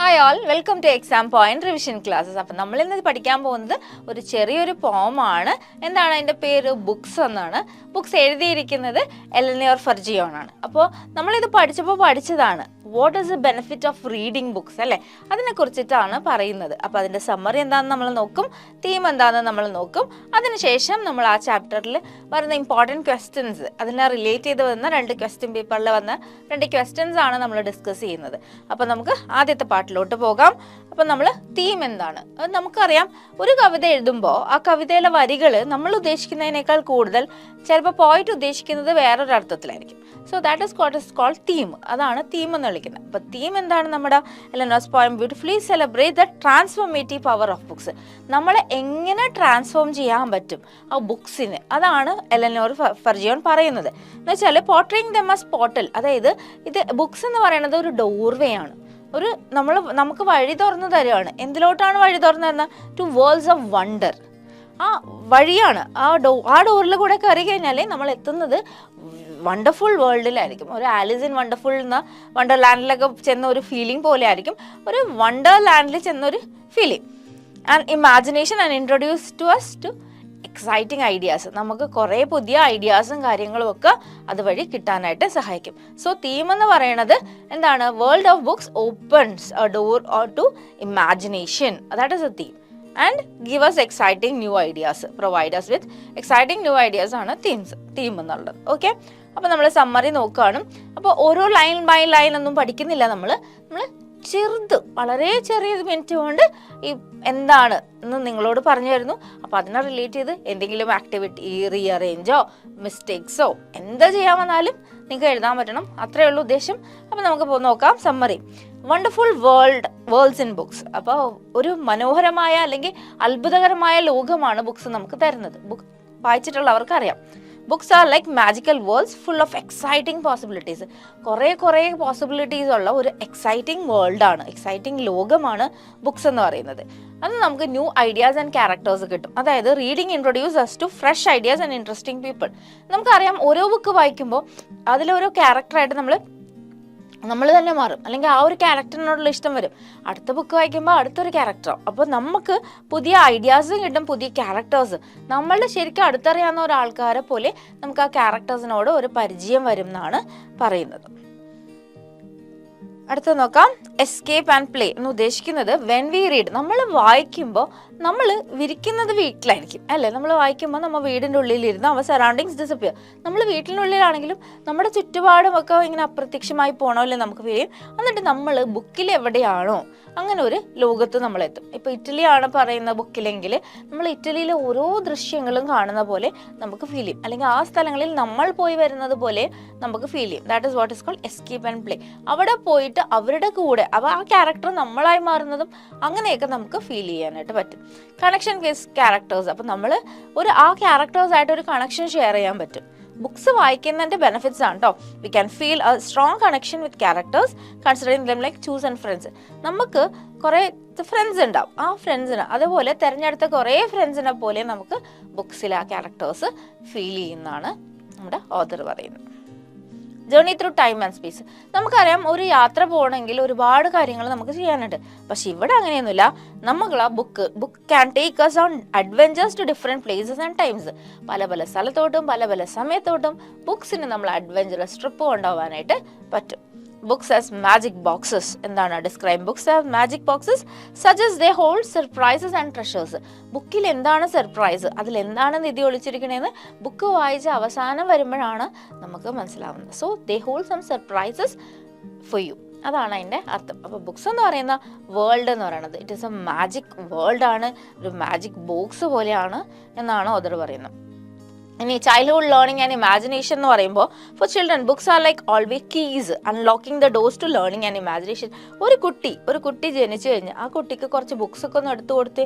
Hi all, welcome two exam point revision classes. അപ്പം നമ്മൾ ഇന്ന് പഠിക്കാൻ പോകുന്നത് ഒരു ചെറിയൊരു പോമാണ്. എന്താണ് അതിൻ്റെ പേര്? ബുക്സ് എന്നാണ്. ബുക്സ് എഴുതിയിരിക്കുന്നത് എലനോർ ഫർജിയോൺ ആണ്. അപ്പോൾ നമ്മളിത് പഠിച്ചതാണ് what is the benefit of reading books അല്ലേ, അതിനെക്കുറിച്ചിട്ടാണ് പറയുന്നത്. അപ്പോൾ അതിൻ്റെ സമ്മറി എന്താണെന്ന് നമ്മൾ നോക്കും, തീം എന്താണെന്ന് നമ്മൾ നോക്കും. അതിനുശേഷം നമ്മൾ ആ ചാപ്റ്ററിൽ വരുന്ന ഇമ്പോർട്ടൻറ്റ് ക്വസ്റ്റ്യൻസ്, അതിനെ റിലേറ്റ് ചെയ്ത് വന്ന 2 ക്വസ്റ്റ്യൻ പേപ്പറിൽ വന്ന 2 ക്വസ്റ്റ്യൻസ് ആണ് നമ്മൾ ഡിസ്കസ് ചെയ്യുന്നത്. അപ്പോൾ നമുക്ക് ആദ്യത്തെ പാട്ടിലോട്ട് പോകാം. അപ്പം നമ്മൾ തീം എന്താണ് നമുക്കറിയാം. ഒരു കവിത എഴുതുമ്പോൾ ആ കവിതയിലെ വരികൾ നമ്മൾ ഉദ്ദേശിക്കുന്നതിനേക്കാൾ കൂടുതൽ ചിലപ്പോൾ പോയിട്ട് ഉദ്ദേശിക്കുന്നത് വേറൊരു അർത്ഥത്തിലായിരിക്കും. So that is what is called theme. അതാണ് തീം എന്ന് വിളിക്കുന്നത്. അപ്പോൾ തീം എന്താണ്? നമ്മുടെ Eleanor's poem beautifully celebrate the transformative power of books. നമ്മളെ എങ്ങനെ ട്രാൻസ്ഫോം ചെയ്യാൻ പറ്റും ആ ബുക്സിന്, അതാണ് എലനോർ ഫർജിയോൺ പറയുന്നത്. എന്ന് വെച്ചാൽ പോർട്രേയിങ് ദം ആസ് പോർട്ടൽ, അതായത് ഇത് ബുക്സ് എന്ന് പറയുന്നത് ഒരു ഡോർവേ ആണ്. നമുക്ക് വഴി തുറന്നു തരുകയാണ്. എന്തിലോട്ടാണ് വഴി തുറന്നു തരുന്നത്? To worlds of wonder. ആ വഴിയാണ്. ആ ഡോറിൽ കൂടെ കയറി കഴിഞ്ഞാൽ നമ്മൾ എത്തുന്നത് വണ്ടർഫുൾ വേൾഡിലായിരിക്കും. ഒരു ആലിസ് ഇൻ വണ്ടർഫുൾ എന്ന വണ്ടർലാൻഡിലൊക്കെ ചെന്ന ഒരു ഫീലിംഗ് പോലെ ആയിരിക്കും ഒരു വണ്ടർലാൻഡിൽ ചെന്നൊരു feeling. And imagination and introduce to us to exciting ideas. നമുക്ക് കുറേ പുതിയ ഐഡിയാസും കാര്യങ്ങളും ഒക്കെ അതുവഴി കിട്ടാനായിട്ട് സഹായിക്കും. സോ തീം എന്ന് പറയുന്നത് എന്താണ്? World of books opens a door to imagination. That is a theme. And give us exciting new ideas, provide us with exciting new ideas ആണ് തീം എന്നുള്ളത്. ഓക്കെ, അപ്പോൾ നമ്മൾ സമ്മറി നോക്കുകയാണ്. അപ്പോൾ ഓരോ ലൈൻ ബൈ ലൈൻ ഒന്നും പഠിക്കുന്നില്ല. നമ്മൾ വളരെ ചെറിയ മിനിറ്റ് കൊണ്ട് ഈ എന്താണ് എന്ന് നിങ്ങളോട് പറഞ്ഞു തരുന്നു. അപ്പോൾ അതിനെ റിലേറ്റ് ചെയ്ത് എന്തെങ്കിലും ആക്ടിവിറ്റി, റീഅറേഞ്ചോ മിസ്റ്റേക്സോ എന്താ ചെയ്യാമെന്നാലും നിങ്ങൾക്ക് എഴുതാൻ പറ്റണം. അത്രയേ ഉള്ളൂ ഉദ്ദേശം. അപ്പോൾ നമുക്ക് നോക്കാം summary. Wonderful worlds in books. അപ്പോൾ ഒരു മനോഹരമായ അല്ലെങ്കിൽ അത്ഭുതകരമായ ലോകമാണ് ബുക്സ് നമുക്ക് തരുന്നത്. ബുക്ക് വായിച്ചിട്ടുള്ളവർക്ക് അറിയാം. Books are like magical worlds full of exciting possibilities. കുറേ പോസിബിലിറ്റീസ് ഉള്ള ഒരു എക്സൈറ്റിംഗ് വേൾഡാണ്, എക്സൈറ്റിംഗ് ലോകമാണ് ബുക്സ് എന്ന് പറയുന്നത്. അത് നമുക്ക് ന്യൂ ഐഡിയാസ് ആൻഡ് ക്യാരക്ടേഴ്സ് കിട്ടും. അതായത് reading introduce us to fresh ideas and interesting people. നമുക്കറിയാം, ഓരോ ബുക്ക് വായിക്കുമ്പോൾ അതിലോരോ ക്യാരക്ടറായിട്ട് നമ്മൾ തന്നെ മാറും, അല്ലെങ്കിൽ ആ ഒരു ക്യാരക്ടറിനോടുള്ള ഇഷ്ടം വരും. അടുത്ത ബുക്ക് വായിക്കുമ്പോൾ അടുത്തൊരു ക്യാരക്ടറാവും. അപ്പോൾ നമുക്ക് പുതിയ ഐഡിയാസും കിട്ടും, പുതിയ ക്യാരക്ടേഴ്സ്. നമ്മളുടെ ശരിക്കും അടുത്തറിയാവുന്ന ഒരാൾക്കാരെ പോലെ നമുക്ക് ആ ക്യാരക്ടേഴ്സിനോട് ഒരു പരിചയം വരും എന്നാണ് പറയുന്നത്. അടുത്ത നോക്കാം. എസ്കേപ്പ് ആൻഡ് പ്ലേ എന്ന് ഉദ്ദേശിക്കുന്നത് വെൻ വി റീഡ്, നമ്മൾ വായിക്കുമ്പോൾ നമ്മൾ വിരിക്കുന്നത് വീട്ടിലായിരിക്കും അല്ലേ. നമ്മൾ വായിക്കുമ്പോൾ നമ്മൾ വീടിൻ്റെ ഉള്ളിലിരുന്ന് അവ സറൗണ്ടിങ്സ് ഡിസപ്പിയർ. നമ്മൾ വീട്ടിനുള്ളിലാണെങ്കിലും നമ്മുടെ ചുറ്റുപാടും ഒക്കെ ഇങ്ങനെ അപ്രത്യക്ഷമായി പോകണമല്ലേ നമുക്ക് വരും. എന്നിട്ട് നമ്മൾ ബുക്കിൽ എവിടെയാണോ അങ്ങനെ ഒരു ലോകത്ത് നമ്മളെത്തും. ഇപ്പോൾ ഇറ്റലിയാണ് പറയുന്ന ബുക്കിലെങ്കിൽ നമ്മൾ ഇറ്റലിയിലെ ഓരോ ദൃശ്യങ്ങളും കാണുന്ന പോലെ നമുക്ക് ഫീൽ ചെയ്യും, അല്ലെങ്കിൽ ആ സ്ഥലങ്ങളിൽ നമ്മൾ പോയി വരുന്നത് പോലെ നമുക്ക് ഫീൽ ചെയ്യും. That is what is called escape and play. അവിടെ പോയിട്ട് അവരുടെ കൂടെ ആ ക്യാരക്ടർ നമ്മളായി മാറുന്നതും അങ്ങനെയൊക്കെ നമുക്ക് ഫീൽ ചെയ്യാനായിട്ട് പറ്റും. Connection with characters. അപ്പം നമ്മൾ ആ ക്യാരക്ടേഴ്സായിട്ട് ഒരു കണക്ഷൻ ഷെയർ ചെയ്യാൻ പറ്റും. ബുക്സ് വായിക്കുന്നതിൻ്റെ ബെനിഫിറ്റ്സ് ആണ് കേട്ടോ. We can feel A strong connection with characters considering them like choose and friends. നമുക്ക് കുറേ ഫ്രണ്ട്സ് ഉണ്ടാവും. ആ ഫ്രണ്ട്സിന് അതുപോലെ തിരഞ്ഞെടുത്ത കുറേ ഫ്രണ്ട്സിനെ പോലെ നമുക്ക് ബുക്സിൽ ആ ക്യാരക്ടേഴ്സ് ഫീൽ ചെയ്യുന്നതാണ് നമ്മുടെ ഓഥർ പറയുന്നത്. Journey through time and space. നമുക്കറിയാം, ഒരു യാത്ര പോകണമെങ്കിൽ ഒരുപാട് കാര്യങ്ങൾ നമുക്ക് ചെയ്യാനുണ്ട്. പക്ഷെ ഇവിടെ അങ്ങനെയൊന്നുമില്ല. നമുക്ക് ആ book can take us on adventures to different places and times. പല സ്ഥലത്തോട്ടും പല സമയത്തോട്ടും ബുക്സിന് നമ്മൾ അഡ്വെഞ്ചറസ് ട്രിപ്പ് കൊണ്ടുപോകാനായിട്ട് പറ്റും. Books as magic boxes. എന്താണ് describe books as magic boxes suggest they hold surprises and treasures. ബുക്കിൽ എന്താണ് സർപ്രൈസ്, അതിലെന്താണ് നിധി ഒളിച്ചിരിക്കണേന്ന് ബുക്ക് വായിച്ച് അവസാനം വരുമ്പോഴാണ് നമുക്ക് മനസ്സിലാവുന്നത്. So they hold some surprises for you. അതാണ് അതിൻ്റെ അർത്ഥം. അപ്പോൾ ബുക്സ് എന്ന് പറയുന്ന വേൾഡ് എന്ന് പറയുന്നത് ഇറ്റ് ഈസ് എ മാജിക് വേൾഡാണ്, ഒരു മാജിക് ബോക്സ് പോലെയാണ് എന്നാണ് ഓഥർ പറയുന്നത്. ഇനി ചൈൽഡ്ഹുഡ് ലേണിംഗ് ആൻഡ് ഇമാജിനേഷൻ എന്ന് പറയുമ്പോൾ for children books are like always keys unlocking the doors to learning and imagination. ഒരു കുട്ടി ജനിച്ചു കഴിഞ്ഞാൽ ആ കുട്ടിക്ക് കുറച്ച് ബുക്സൊക്കെ ഒന്ന് എടുത്തു കൊടുത്ത്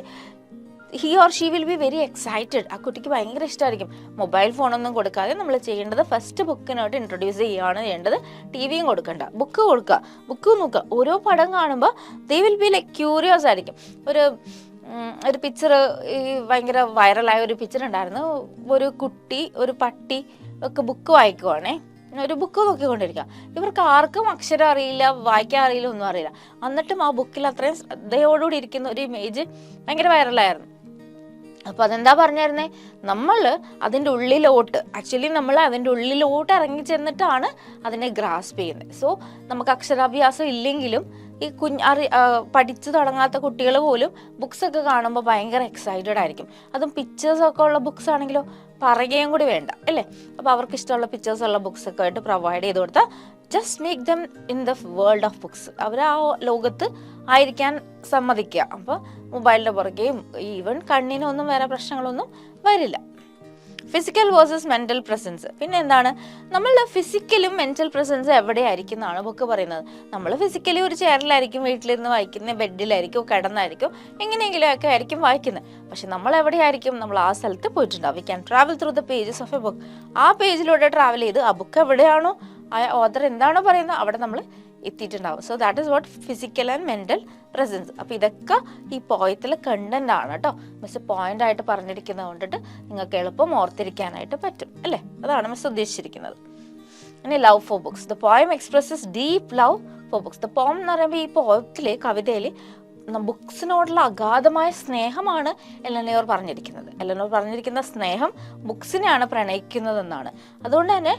he or she will be very excited. ആ കുട്ടിക്ക് ഭയങ്കര ഇഷ്ടമായിരിക്കും. മൊബൈൽ ഫോണൊന്നും കൊടുക്കാതെ നമ്മൾ ചെയ്യേണ്ടത് ഫസ്റ്റ് ബുക്കിനായിട്ട് ഇൻട്രൊഡ്യൂസ് ചെയ്യുകയാണ് ചെയ്യേണ്ടത്. ടി വിയും കൊടുക്കണ്ട, ബുക്ക് കൊടുക്കുക, ബുക്ക് നോക്കുക. ഓരോ പടം കാണുമ്പോൾ they will be like curious ആയിരിക്കും. ഒരു പിക്ചർ, ഈ ഭയങ്കര വൈറലായ ഒരു പിക്ചർ ഉണ്ടായിരുന്നു. ഒരു കുട്ടി ഒരു പട്ടി ഒക്കെ ബുക്ക് വായിക്കുവാണേ. ഒരു ബുക്ക് നോക്കിക്കൊണ്ടിരിക്കുക. ഇവർക്ക് ആർക്കും അക്ഷരം അറിയില്ല, വായിക്കാൻ അറിയില്ല, ഒന്നും അറിയില്ല. എന്നിട്ടും ആ ബുക്കിൽ അത്രയും ശ്രദ്ധയോടുകൂടി ഇരിക്കുന്ന ഒരു ഇമേജ് ഭയങ്കര വൈറലായിരുന്നു. അപ്പോൾ അതെന്താ പറഞ്ഞായിരുന്നേ, നമ്മൾ അതിൻ്റെ ഉള്ളിലോട്ട് നമ്മൾ അതിൻ്റെ ഉള്ളിലോട്ട് ഇറങ്ങി ചെന്നിട്ടാണ് അതിനെ ഗ്രാസ്പ് ചെയ്യുന്നത്. സോ നമുക്ക് അക്ഷരാഭ്യാസം ഇല്ലെങ്കിലും ഈ പഠിച്ചു തുടങ്ങാത്ത കുട്ടികൾ പോലും ബുക്സ് ഒക്കെ കാണുമ്പോൾ ഭയങ്കര എക്സൈറ്റഡ് ആയിരിക്കും. അതും പിക്ചേഴ്സൊക്കെ ഉള്ള ബുക്സ് ആണെങ്കിലോ പറയുകയും കൂടി വേണ്ട അല്ലേ. അപ്പോൾ അവർക്ക് ഇഷ്ടമുള്ള പിക്ചേഴ്സ് ഉള്ള ബുക്സ് ഒക്കെ ആയിട്ട് പ്രൊവൈഡ് ചെയ്ത് കൊടുത്താൽ just make them in the world of books. അവർ ആ ലോകത്ത് ആയിരിക്കാൻ സമ്മതിക്കുക. അപ്പോൾ മൊബൈലിൻ്റെ പുറകെയും ഈവൻ കണ്ണിനൊന്നും വേറെ പ്രശ്നങ്ങളൊന്നും വരില്ല. Physical versus mental presence. പിന്നെ എന്താണ്, നമ്മളുടെ ഫിസിക്കലും മെൻ്റൽ പ്രസൻസ് എവിടെയായിരിക്കും എന്നാണ് ബുക്ക് പറയുന്നത്. നമ്മൾ ഫിസിക്കലി ഒരു ചെയറിലായിരിക്കും വീട്ടിലിരുന്ന് വായിക്കുന്നത്, ബെഡിലായിരിക്കും, കിടന്നായിരിക്കും, എങ്ങനെയെങ്കിലും ഒക്കെ ആയിരിക്കും വായിക്കുന്നത്. പക്ഷെ നമ്മൾ എവിടെയായിരിക്കും, നമ്മൾ ആ സ്ഥലത്ത് പോയിട്ടുണ്ടാവും. We can travel through the pages of A book. ആ പേജിലൂടെ ട്രാവൽ ചെയ്ത് ആ ബുക്ക് എവിടെയാണോ, ആ ഓഥർ എന്താണോ പറയുന്നത് അവിടെ നമ്മൾ എത്തിയിട്ടുണ്ടാവും. So that is what physical and mental presence. അപ്പോൾ ഇതൊക്കെ ഈ പോയത്തിലെ കണ്ടന്റ് ആണ് കേട്ടോ. മിസ് പോയിന്റ് ആയിട്ട് പറഞ്ഞിരിക്കുന്നത് കൊണ്ടിട്ട് നിങ്ങൾക്ക് എളുപ്പം ഓർത്തിരിക്കാനായിട്ട് പറ്റും അല്ലേ. അതാണ് മിസ് ഉദ്ദേശിച്ചിരിക്കുന്നത്. ഇനി love for books. The poem expresses deep love for books. The poem എന്ന് പറയുമ്പോൾ ഈ പോയത്തിലെ കവിതയിൽ ബുക്സിനോടുള്ള അഗാധമായ സ്നേഹമാണ് എലനോർ പറഞ്ഞിരിക്കുന്നത്. എലനോർ പറഞ്ഞിരിക്കുന്ന സ്നേഹം ബുക്സിനെയാണ് പ്രണയിക്കുന്നതെന്നാണ്. അതുകൊണ്ട് തന്നെ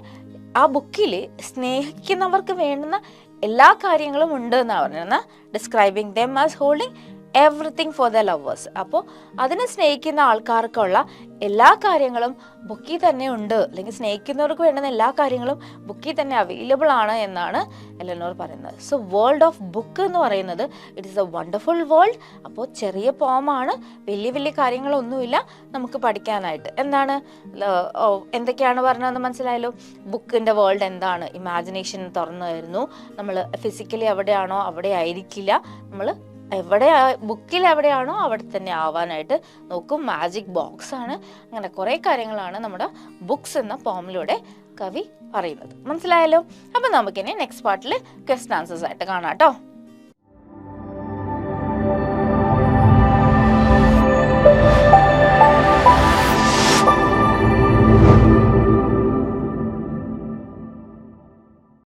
ആ ബുക്കിൽ സ്നേഹിക്കുന്നവർക്ക് വേണ്ടുന്ന എല്ലാ കാര്യങ്ങളും ഉണ്ട് എന്നാണ് പറഞ്ഞത്. Describing them as holding everything for the lovers. അപ്പോൾ അതിനെ സ്നേഹിക്കുന്ന ആൾക്കാർക്കുള്ള എല്ലാ കാര്യങ്ങളും ബുക്കിൽ തന്നെ ഉണ്ട്, അല്ലെങ്കിൽ സ്നേഹിക്കുന്നവർക്ക് വേണ്ടുന്ന എല്ലാ കാര്യങ്ങളും ബുക്കിൽ തന്നെ അവൈലബിൾ ആണ് എന്നാണ് എലനോർ പറയുന്നത്. സോ വേൾഡ് ഓഫ് ബുക്ക് എന്ന് പറയുന്നത് it is A wonderful world. അപ്പോൾ ചെറിയ പോമാണ്, വലിയ വലിയ കാര്യങ്ങളൊന്നുമില്ല നമുക്ക് പഠിക്കാനായിട്ട്. എന്താണ് എന്തൊക്കെയാണ് പറഞ്ഞതെന്ന് മനസ്സിലായല്ലോ. ബുക്കിൻ്റെ വേൾഡ് എന്താണ്, ഇമാജിനേഷൻ തുറന്നു വരുന്നു. നമ്മൾ ഫിസിക്കലി എവിടെയാണോ അവിടെ ആയിരിക്കില്ല, നമ്മൾ ബുക്കിൽ എവിടെയാണോ അവിടെ തന്നെ ആവാനായിട്ട് നോക്കും. മാജിക് ബോക്സ് ആണ്. അങ്ങനെ കുറേ കാര്യങ്ങളാണ് നമ്മുടെ ബുക്സ് എന്ന പോമിലൂടെ കവി പറയുന്നത്. മനസ്സിലായല്ലോ. അപ്പം നമുക്കിനി നെക്സ്റ്റ് പാർട്ടിൽ ക്വസ്റ്റ്യൻ ആൻസേഴ്സ് ആയിട്ട് കാണാം കേട്ടോ.